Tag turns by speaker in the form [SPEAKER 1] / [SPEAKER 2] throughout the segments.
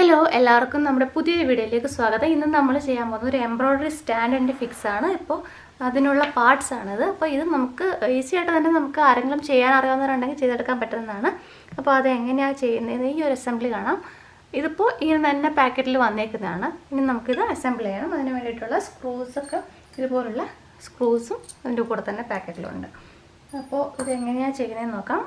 [SPEAKER 1] Hello എല്ലാവർക്കും നമ്മുടെ പുതിയ വീഡിയോയിലേക്ക് സ്വാഗതം. ഇന്ന് നമ്മൾ ചെയ്യാൻ പോകുന്നത് ഒരു എംബ്രോയിഡറി സ്റ്റാൻഡ് ആൻഡ് ഫിക്സ് ആണ്. ഇപ്പോൾ അതിനുള്ള പാർട്സ് ആണിത്. അപ്പോൾ ഇത് നമുക്ക് ഈസി ആയിട്ട് തന്നെ നമുക്ക് ആരെങ്കിലും ചെയ്യാൻ അറിയാവുന്നവരുണ്ടെങ്കിൽ ചെയ്തെടുക്കാൻ പറ്റുന്നതാണ്. അപ്പോൾ അത് എങ്ങനെയാണ് ചെയ്യുന്നത് ഈ ഒരു അസംബ്ലി കാണാം. ഇതിപ്പോൾ ഇങ്ങനെ തന്നെ പാക്കറ്റിൽ വന്നേക്കുന്നതാണ്. ഇനി നമുക്കിത് അസംബിൾ ചെയ്യണം. അതിന് വേണ്ടിയിട്ടുള്ള സ്ക്രൂസൊക്കെ ഇതുപോലുള്ള സ്ക്രൂസും അതിൻ്റെ കൂടെ തന്നെ പാക്കറ്റിലുണ്ട്. അപ്പോൾ ഇത് എങ്ങനെയാണ് ചെയ്യുന്നതെന്ന് നോക്കാം.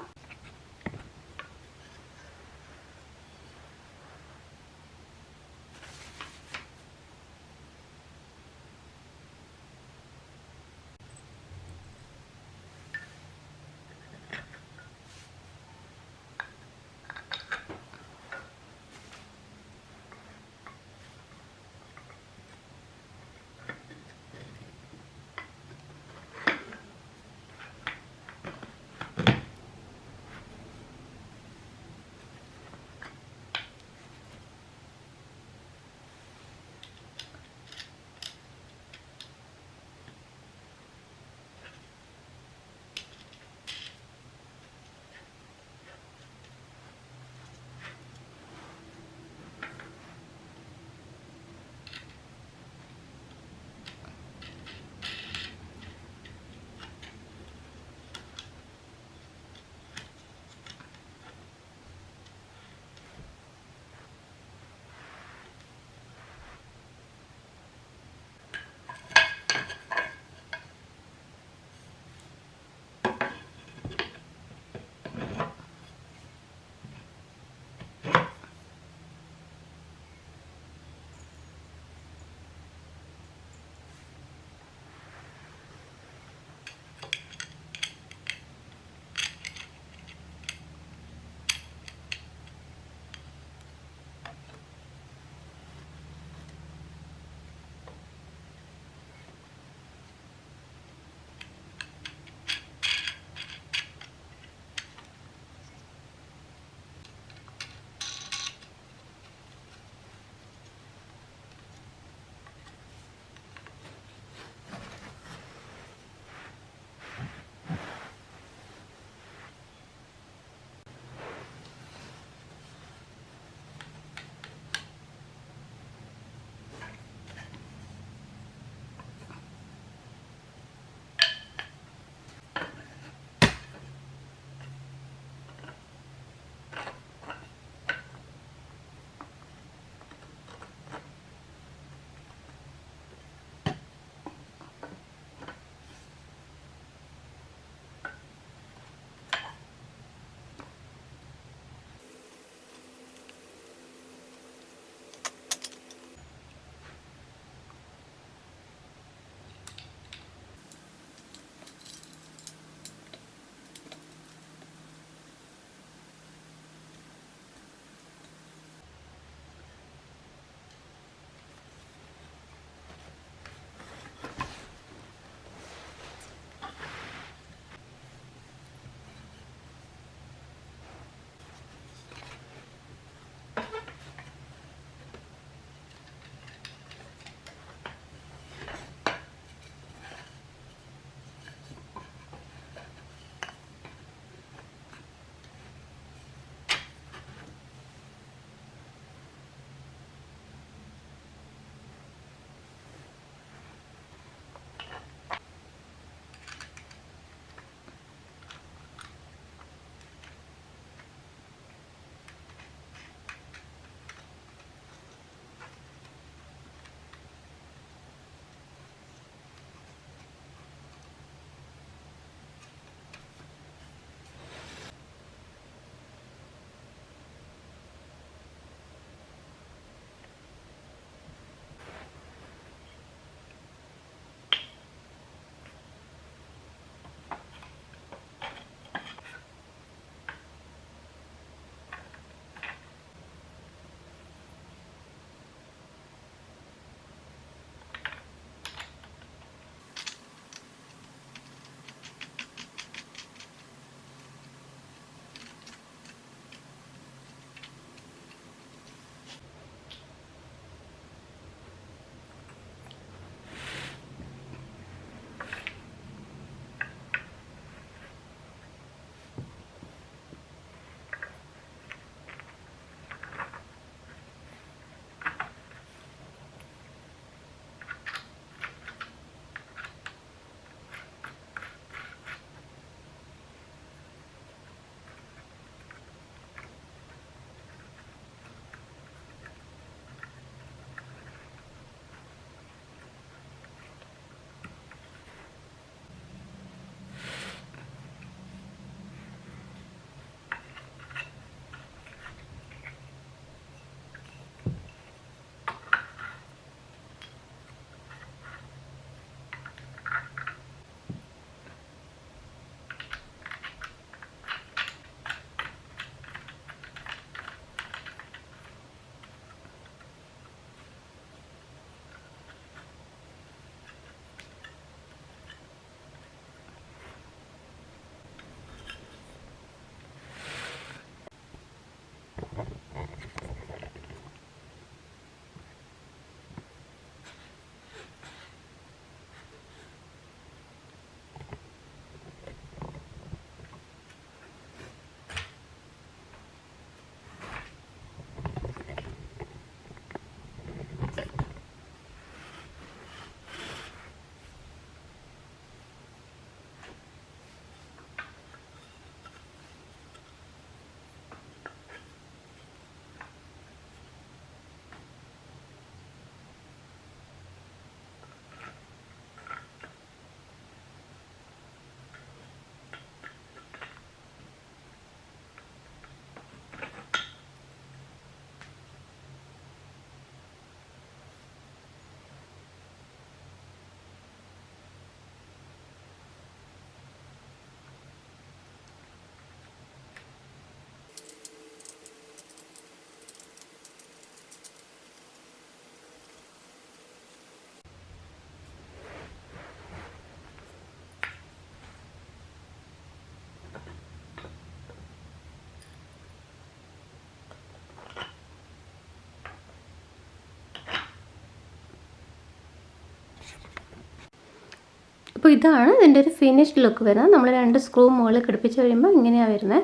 [SPEAKER 1] അപ്പോൾ ഇതാണ് ഇതിൻ്റെ ഒരു ഫിനിഷ്ഡ് ലുക്ക് വരുന്നത്. നമ്മൾ 2 സ്ക്രൂ മുകളിൽ ഘടിപ്പിച്ച് കഴിയുമ്പോൾ ഇങ്ങനെയാണ് വരുന്നത്.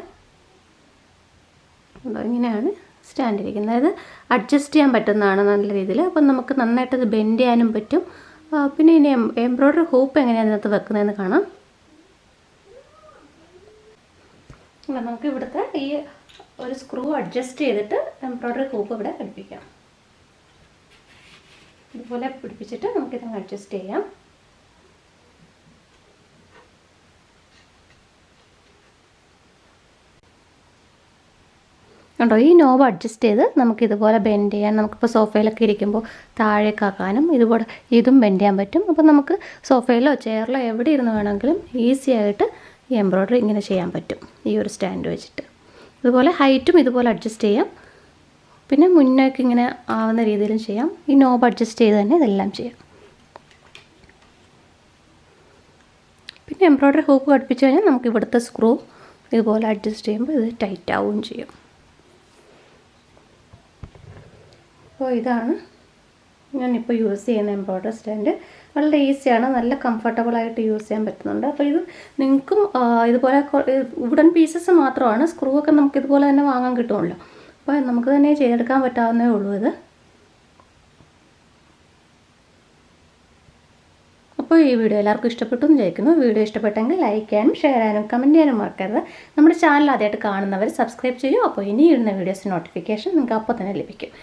[SPEAKER 1] ഇങ്ങനെയാണ് സ്റ്റാൻഡ് ഇരിക്കുന്നത്. ഇത് അഡ്ജസ്റ്റ് ചെയ്യാൻ പറ്റുന്നതാണ് നല്ല രീതിയിൽ. അപ്പം നമുക്ക് നന്നായിട്ട് ഇത് ബെൻഡ് ചെയ്യാനും പറ്റും. പിന്നെ ഇനി എംബ്രോയ്ഡറി ഹൂപ്പ് എങ്ങനെയാണ് അതിനകത്ത് വെക്കുന്നതെന്ന് കാണാം. നമുക്ക് ഇവിടുത്തെ ഈ ഒരു സ്ക്രൂ അഡ്ജസ്റ്റ് ചെയ്തിട്ട് എംബ്രോയ്ഡറി ഹൂപ്പ് ഇവിടെ ഘടിപ്പിക്കാം. ഇതുപോലെ പിടിപ്പിച്ചിട്ട് നമുക്കിതങ്ങ് അഡ്ജസ്റ്റ് ചെയ്യാം. കണ്ടോ, ഈ നോബ് അഡ്ജസ്റ്റ് ചെയ്ത് നമുക്കിതുപോലെ ബെൻഡ് ചെയ്യാൻ, നമുക്കിപ്പോൾ സോഫയിലൊക്കെ ഇരിക്കുമ്പോൾ താഴേക്കാക്കാനും ഇതുപോലെ ഇതും ബെൻഡ് ചെയ്യാൻ പറ്റും. അപ്പോൾ നമുക്ക് സോഫയിലോ ചെയറിലോ എവിടെ ഇരുന്ന് വേണമെങ്കിലും ഈസി ആയിട്ട് ഈ എംബ്രോയ്ഡറി ഇങ്ങനെ ചെയ്യാൻ പറ്റും ഈ ഒരു സ്റ്റാൻഡ് വെച്ചിട്ട്. ഇതുപോലെ ഹൈറ്റും ഇതുപോലെ അഡ്ജസ്റ്റ് ചെയ്യാം. പിന്നെ മുന്നേക്ക് ഇങ്ങനെ ആവുന്ന രീതിയിലും ചെയ്യാം. ഈ നോബ് അഡ്ജസ്റ്റ് ചെയ്ത് തന്നെ ഇതെല്ലാം ചെയ്യാം. പിന്നെ എംബ്രോയ്ഡറി ഹൂപ്പ് ഘടിപ്പിച്ച് കഴിഞ്ഞാൽ നമുക്ക് ഇവിടുത്തെ സ്ക്രൂ ഇതുപോലെ അഡ്ജസ്റ്റ് ചെയ്യുമ്പോൾ ഇത് ടൈറ്റ് ആവുകയും ചെയ്യും. അപ്പോൾ ഇതാണ് ഞാനിപ്പോൾ യൂസ് ചെയ്യുന്ന എംബ്രോയ്ഡറി സ്റ്റാൻഡ്. വളരെ ഈസിയാണ്, നല്ല കംഫർട്ടബിളായിട്ട് യൂസ് ചെയ്യാൻ പറ്റുന്നുണ്ട്. അപ്പോൾ ഇത് നിങ്ങൾക്കും ഇതുപോലെ വുഡൻ പീസസ് മാത്രമാണ്, സ്ക്രൂ ഒക്കെ നമുക്ക് ഇതുപോലെ തന്നെ വാങ്ങാൻ കിട്ടുമല്ലോ. അപ്പോൾ നമുക്ക് തന്നെ ചെയ്തെടുക്കാൻ പറ്റാവുന്നേ ഉള്ളൂ ഇത്. അപ്പോൾ ഈ വീഡിയോ എല്ലാവർക്കും ഇഷ്ടപ്പെട്ടു എന്ന് വിചാരിക്കുന്നു. വീഡിയോ ഇഷ്ടപ്പെട്ടെങ്കിൽ ലൈക്ക് ചെയ്യാനും ഷെയർ ചെയ്യാനും കമൻറ്റ് ചെയ്യാനും മറക്കരുത്. നമ്മുടെ ചാനൽ ആദ്യമായിട്ട് കാണുന്നവർ സബ്സ്ക്രൈബ് ചെയ്യും. അപ്പോൾ ഇനി ഇടുന്ന വീഡിയോസ് നോട്ടിഫിക്കേഷൻ നിങ്ങൾക്ക് അപ്പോൾ തന്നെ ലഭിക്കും.